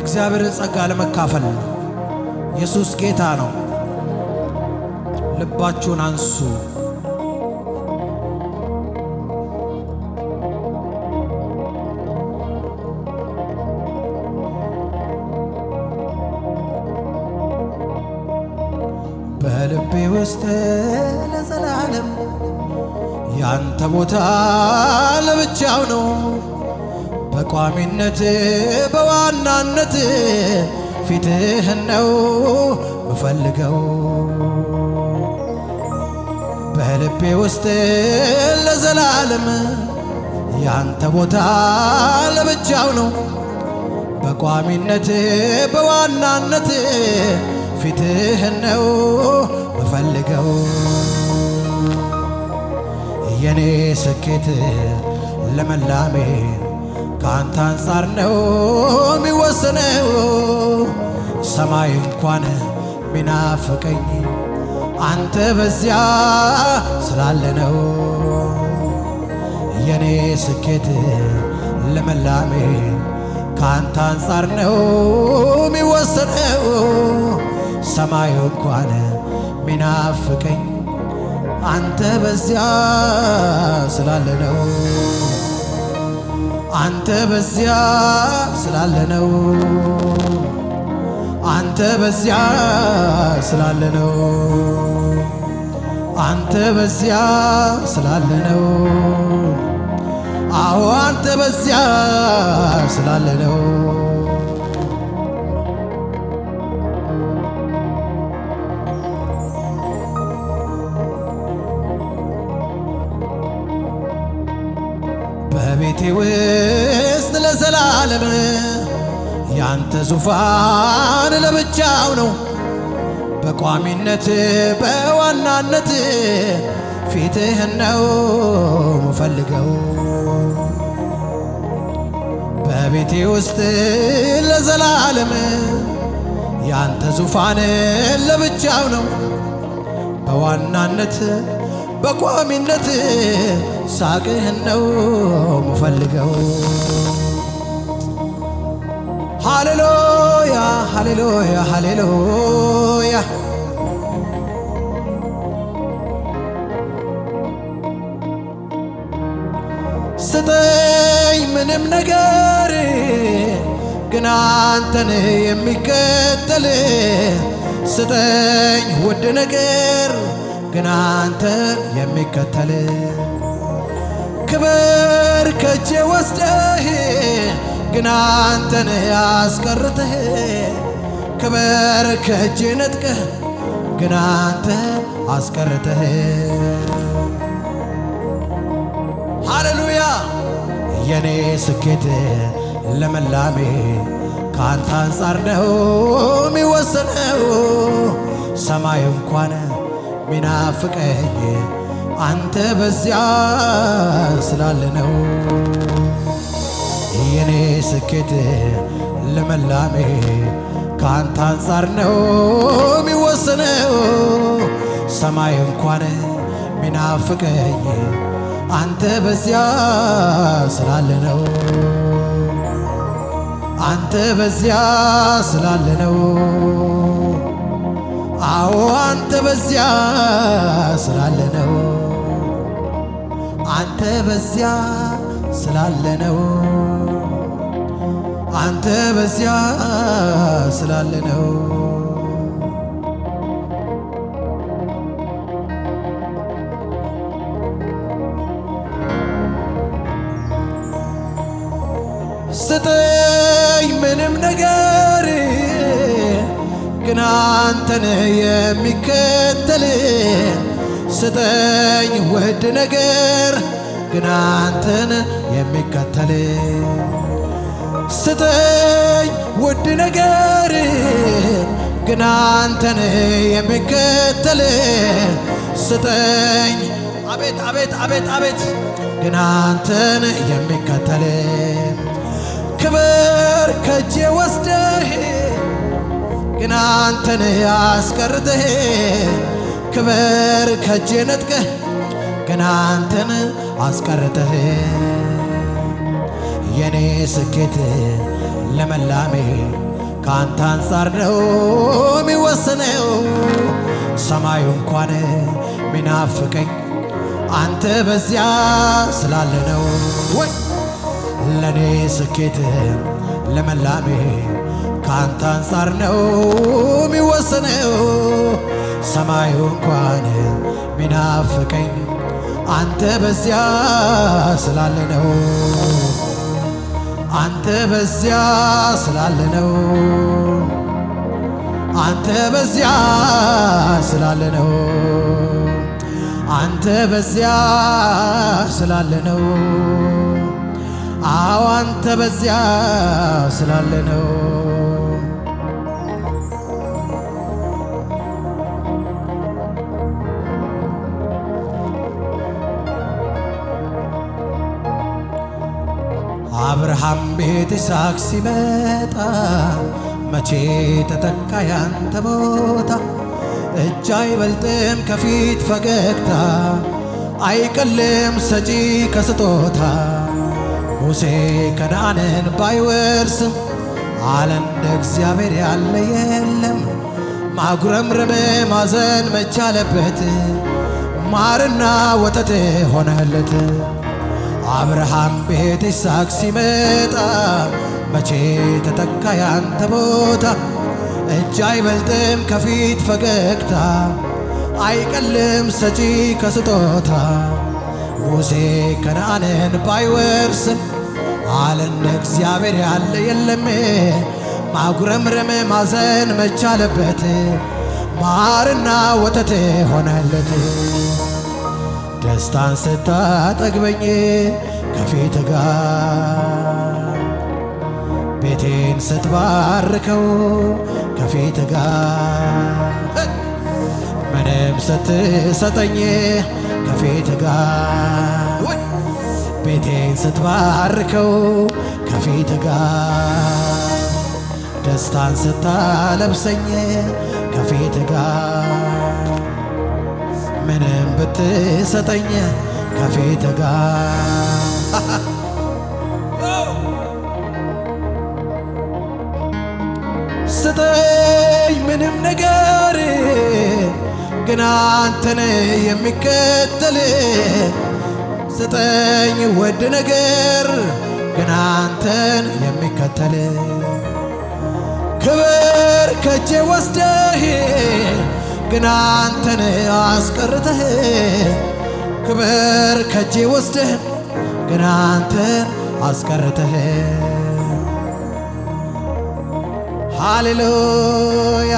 የእግዚአብሔር ጸጋ ለመካፈል ኢየሱስ ጌታ ነው። ልባችሁን አንሱ። በልቤ ውስጥ ለዘላለም ያንተ ቦታ ለብቻው ነው። በቋሚነት በዋናነት ፊትህን ነው ምፈልገው። በልቤ ውስጥ ለዘላለም ያንተ ቦታ ለብቻው ነው። በቋሚነት በዋናነት ፊትህን ነው ምፈልገው። የኔ ስኬት ለመላሜ ካንተ አንጻር ነው ሚወሰነው። ሰማይ እንኳን ሚናፍቀኝ አንተ በዚያ ስላለ ነው። የኔ ስኬት ለመላሜ ካንተ አንጻር ነው ሚወሰነው። ሰማይ እንኳን ሚናፍቀኝ አንተ በዚያ ስላለ ነው። አንተ በዚያ ስላለ ነው። አንተ በዚያ ስላለ ነው። አንተ በዚያ ስላለ ነው። አዎ አንተ በዚያ ስላለ ነው። በቤቴ ውስጥ ለዘላለም ያንተ ዙፋን ለብቻው ነው። በቋሚነት በዋናነት ፊትህን ነው ምፈልገው። በቤቴ ውስጥ ለዘላለም ያንተ ዙፋን ለብቻው ነው። በዋናነት በቋሚነት ሳቅህን ነው ምፈልገው። ሃሌሉያ ሃሌሉያ ሃሌሉያ። ስጠኝ ምንም ነገር ግን አንተን የሚከተል፣ ስጠኝ ውድ ነገር ግን አንተን የሚከተል። ክብር ከእጄ ወስደህ ግን አንተን ያስቀርተህ፣ ክብር ከእጄ ነጥቀህ ግን አንተን አስቀርተህ። ሃሌሉያ። የኔ ስኬት ለመላሜ ካንተ አንጻር ነው ሚወሰነው። ሰማይ እንኳን ሚናፍቀኝ አንተ በዚያ ስላለ ነው። የኔ ስኬት ለመላሜ ካንተ አንጻር ነው ሚወሰነው። ሰማይ እንኳን ሚናፍቀኝ አንተ በዚያ ስላለ ነው። አንተ በዚያ ስላለ ነው። አዎ አንተ በዚያ ስላለ ነው። አንተ በዚያ ስላለ ነው። አንተ በዚያ ስላለ ነው። ስጠኝ ምንም ነገር ግን አንተን የሚከተል፣ ስጠኝ ውድ ነገር ግን አንተን የሚከተል። ስጠኝ ውድ ነገር ግን አንተን የሚከተል፣ ስጠኝ አቤት አቤት አቤት አቤት ግን አንተን የሚከተል። ክብር ከእጄ ወስደህ ግን አንተን ያስቀርተህ፣ ክብር ከእጄ ነጥቀህ ግን አንተን አስቀርተህ። የኔ ስኬት ለመላሜ ካንተ አንጻር ነው የሚወሰነው። ሰማዩ እንኳን ሚናፍቀኝ አንተ በዚያ ስላለ ነው። ወይ ለኔ ስኬት ለመላሜ ካንተ አንጻር ነው የሚወሰነው። ሰማዩ እንኳን ሚናፍቀኝ አንተ በዚያ ስላለ ነው። አንተ በዚያ ስላለ ነው። አንተ በዚያ ስላለ ነው። አንተ በዚያ ስላለ ነው። አዎ አንተ በዚያ ስላለ ነው። አብርሃም ቤት ይስሐቅ ሲመጣ መቼ ተተካ ያንተ ቦታ? እጅ አይበልጥም ከፊት ፈገግታ አይቀልም ሰጪ ከስጦታ። ሙሴ ከነዓንን ባይወርስም አለ እንደ እግዚአብሔር ያለ የለም። ማጉረምረም ማዘን መቻለበት ማርና ወተት ሆነለት። አብርሃም ቤት ይስሐቅ ሲመጣ መቼ ተተካ ያንተ ቦታ? እጅ አይበልጥም ከፊት ፈገግታ አይቀልም ሰጪ ከስጦታ። ሙሴ ከነዓንን ባይወርስም አለ እንደ እግዚአብሔር ያለ የለም። ማጉረምረም ማዘን መቻለበት ማርና ወተት ሆነለት። ደስታን ስታጠግበኝ ከፊት ጋር ቤቴን ስትባርከው ከፊት ጋር ምንም ስትሰጠኝ ከፊት ጋር ቤቴን ስትባርከው ከፊት ጋር ደስታን ስታለብሰኝ ከፊት ጋር ምንም ብትሰጠኝ ከፊት ጋር ስጠኝ ምንም ነገር ግን አንተን የሚከተል ስጠኝ ውድ ነገር ግን አንተን የሚከተል ክብር ከእጄ ወስደህ ግን አንተን አስቀርተህ ክብር ከእጄ ወስደህ ግን አንተን አስቀርተህ ሃሌሉያ